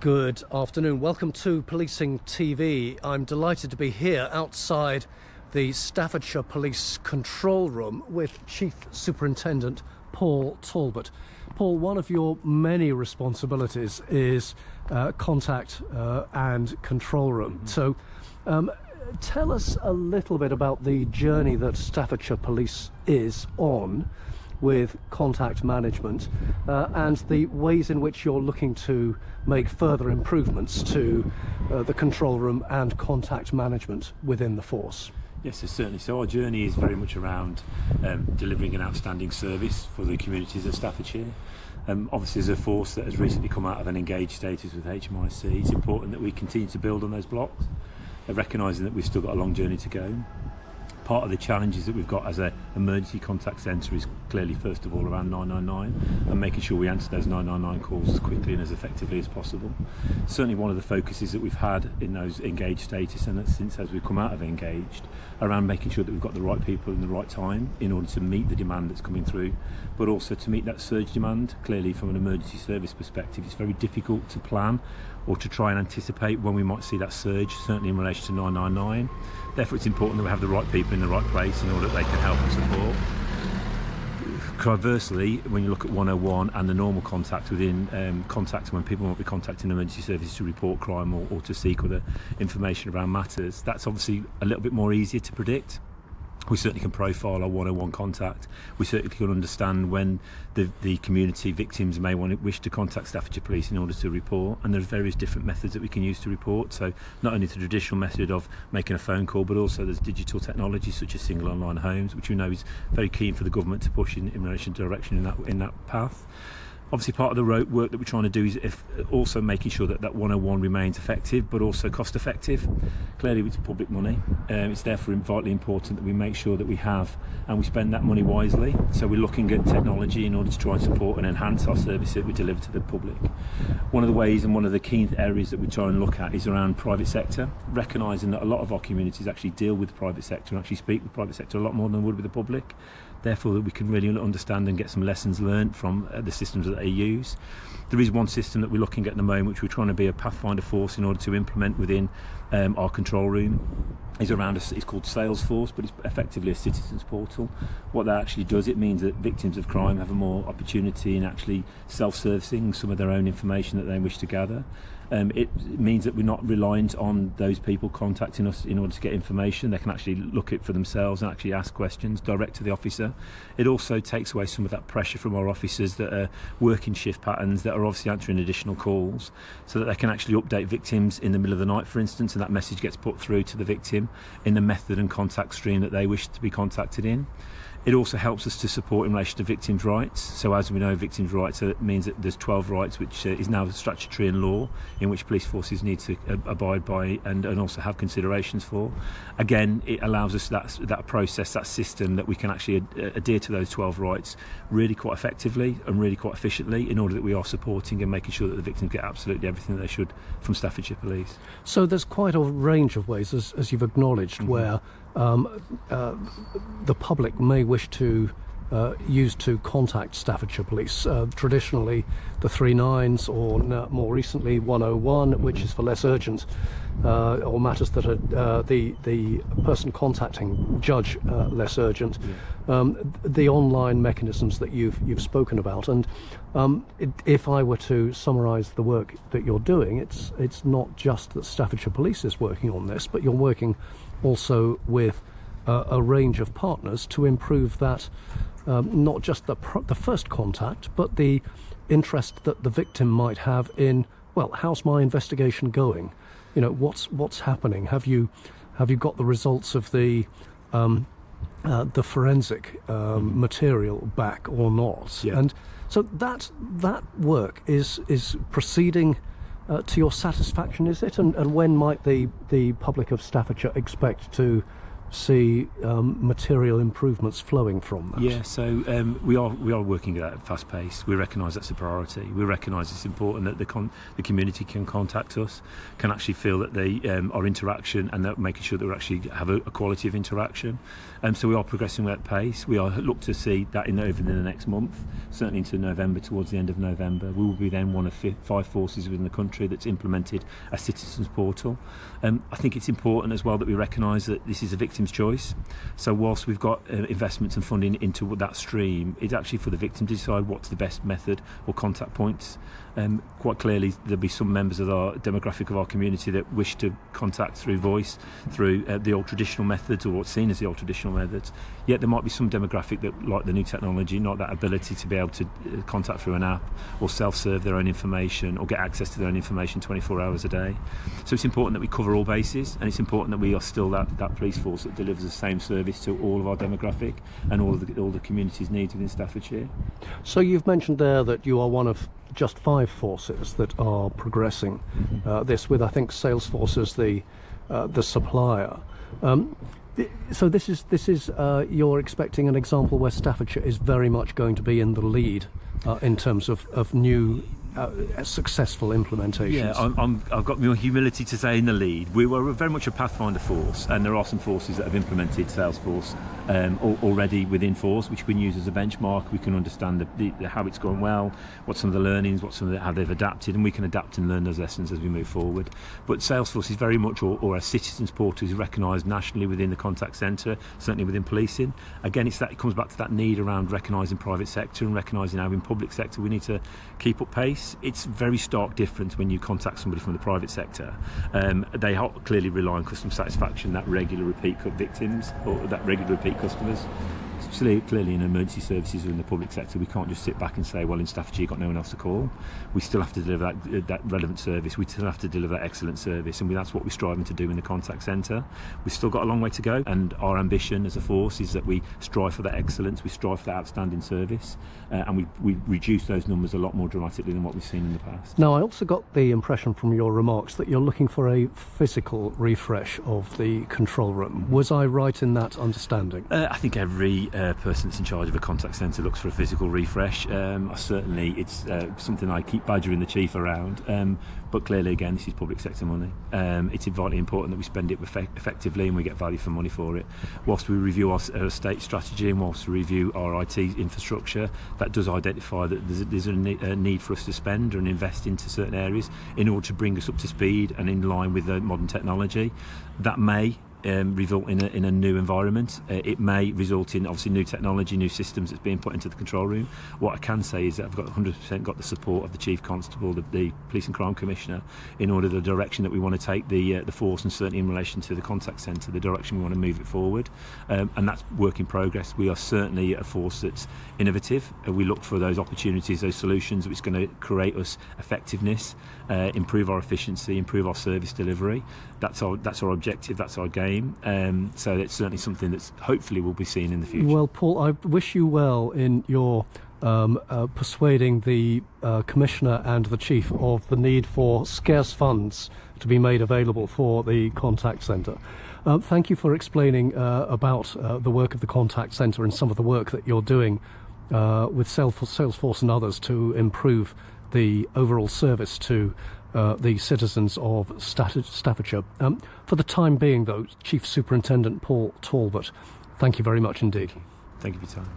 Good afternoon. Welcome to Policing TV. I'm delighted to be here outside the Staffordshire Police control room with Chief Superintendent Paul Talbot. Paul, one of your many responsibilities is contact and control room. So tell us a little bit about the journey that Staffordshire Police is on with contact management and the ways in which you're looking to make further improvements to the control room and contact management within the force. Yes, certainly. So our journey is very much around delivering an outstanding service for the communities of Staffordshire. Obviously, as a force that has recently come out of an engaged status with HMIC, it's important that we continue to build on those blocks, recognising that we've still got a long journey to go. Part of the challenges that we've got as an emergency contact centre is clearly, first of all, around 999 and making sure we answer those 999 calls as quickly and as effectively as possible. Certainly one of the focuses that we've had in those engaged status, and since as we've come out of engaged, around making sure that we've got the right people in the right time in order to meet the demand that's coming through, but also to meet that surge demand. Clearly, from an emergency service perspective, it's very difficult to plan or to try and anticipate when we might see that surge, certainly in relation to 999. Therefore, it's important that we have the right people in the right place in order that they can help and support. Conversely, when you look at 101 and the normal contact within contact when people might be contacting emergency services to report crime or to seek other information around matters, that's obviously a little bit more easier to predict. We certainly can profile our 101 contact. We certainly can understand when the community victims may wish to contact Staffordshire Police in order to report, and there's various different methods that we can use to report. So not only the traditional method of making a phone call, but also there's digital technology such as single online homes, which we know is very keen for the government to push in relation to direction in that path. Obviously, part of the work that we're trying to do is also making sure that 101 remains effective, but also cost effective. Clearly, it's public money. It's therefore vitally important that we make sure that we have and we spend that money wisely. So we're looking at technology in order to try and support and enhance our service that we deliver to the public. One of the ways and one of the key areas that we try and look at is around private sector, recognising that a lot of our communities actually deal with the private sector and actually speak with the private sector a lot more than they would with the public. Therefore, that we can really understand and get some lessons learned from the systems that they use. There is one system that we're looking at the moment, which we're trying to be a pathfinder force in order to implement within our control room. It's called Salesforce, but it's effectively a citizens portal. What that actually does, it means that victims of crime have a more opportunity in actually self-servicing some of their own information that they wish to gather. It means that we're not reliant on those people contacting us in order to get information. They can actually look it for themselves and actually ask questions direct to the officer. It also takes away some of that pressure from our officers that are working shift patterns, that are obviously answering additional calls, so that they can actually update victims in the middle of the night, for instance, and that message gets put through to the victim in the method and contact stream that they wish to be contacted in. It also helps us to support in relation to victims' rights. So as we know, victims' rights means that there's 12 rights, which is now statutory in law, in which police forces need to abide by and also have considerations for. Again, it allows us that process, that system, that we can actually adhere to those 12 rights really quite effectively and really quite efficiently in order that we are supporting and making sure that the victims get absolutely everything that they should from Staffordshire Police. So there's quite a range of ways, as you've acknowledged, where the public may wish to use to contact Staffordshire Police. Traditionally, the 39s, or more recently 101, which is for less urgent or matters that are the person contacting judge less urgent. Yeah. The online mechanisms that you've spoken about, and if I were to summarise the work that you're doing, it's not just that Staffordshire Police is working on this, but you're working also with a range of partners to improve that, not just the first contact, but the interest that the victim might have in, well, how's my investigation going? You know, what's happening? Have you got the results of the forensic material back or not? Yeah. And so that work is proceeding to your satisfaction, is it? And when might the public of Staffordshire expect to see material improvements flowing from that? Yeah, so we are working at a fast pace. We recognise that's a priority. We recognise it's important that the community can contact us, can actually feel that they are interaction, and that making sure that we actually have a quality of interaction. So we are progressing at pace. We are look to see that over the next month, certainly into November, towards the end of November. We will be then one of 5 forces within the country that's implemented a citizens portal. I think it's important as well that we recognise that this is a victim's choice. So whilst we've got investments and funding into that stream, it's actually for the victim to decide what's the best method or contact points. Quite clearly, there'll be some members of our demographic of our community that wish to contact through voice, through the old traditional methods, or what's seen as the old traditional methods. Yet there might be some demographic that like the new technology, not that ability to be able to contact through an app or self-serve their own information or get access to their own information 24 hours a day. So it's important that we cover all bases, and it's important that we are still that police force that delivers the same service to all of our demographic and all the community's needs within Staffordshire. So you've mentioned there that you are one of just 5 forces that are progressing this, with I think Salesforce as the supplier. So this is you're expecting an example where Staffordshire is very much going to be in the lead in terms of new successful implementations. Yeah, I've got more humility to say in the lead. We were very much a pathfinder force, and there are some forces that have implemented Salesforce already within force, which we can use as a benchmark. We can understand how it's going well, what some of the learnings, how they've adapted, and we can adapt and learn those lessons as we move forward. But Salesforce is very much, or a citizens portal, is recognised nationally within the contact centre, certainly within policing. Again, it comes back to that need around recognising private sector and recognising how in public sector we need to keep up pace. It's very stark difference when you contact somebody from the private sector. They clearly rely on customer satisfaction, that regular repeat victims or that regular repeat customers. Clearly in emergency services or in the public sector, we can't just sit back and say, well, in Staffordshire you've got no one else to call. We still have to deliver that relevant service. We still have to deliver that excellent service, and that's what we're striving to do in the contact centre. We've still got a long way to go, and our ambition as a force is that we strive for that excellence, we strive for that outstanding service, and we reduce those numbers a lot more dramatically than what we've seen in the past. Now, I also got the impression from your remarks that you're looking for a physical refresh of the control room. Was I right in that understanding? I think every person that's in charge of a contact centre looks for a physical refresh. Certainly it's something I keep badgering the chief around, but clearly again this is public sector money. It's vitally important that we spend it effectively and we get value for money for it. Whilst we review our estate strategy and whilst we review our IT infrastructure, that does identify that there's a need for us to spend and invest into certain areas in order to bring us up to speed and in line with the modern technology. That may result in a new environment. It may result in obviously new technology, new systems that's being put into the control room. What I can say is that I've got 100% got the support of the Chief Constable, the Police and Crime Commissioner, in order the direction that we want to take the force, and certainly in relation to the contact centre, the direction we want to move it forward. And that's work in progress. We are certainly a force that's innovative. We look for those opportunities, those solutions which are going to create us effectiveness, improve our efficiency, improve our service delivery. That's our objective, that's our game. So it's certainly something that's hopefully will be seen in the future. Well, Paul, I wish you well in your persuading the Commissioner and the Chief of the need for scarce funds to be made available for the contact centre. Thank you for explaining about the work of the contact centre and some of the work that you're doing with Salesforce and others to improve the overall service to the citizens of Staffordshire. For the time being, though, Chief Superintendent Paul Talbot, thank you very much indeed. Thank you for your time.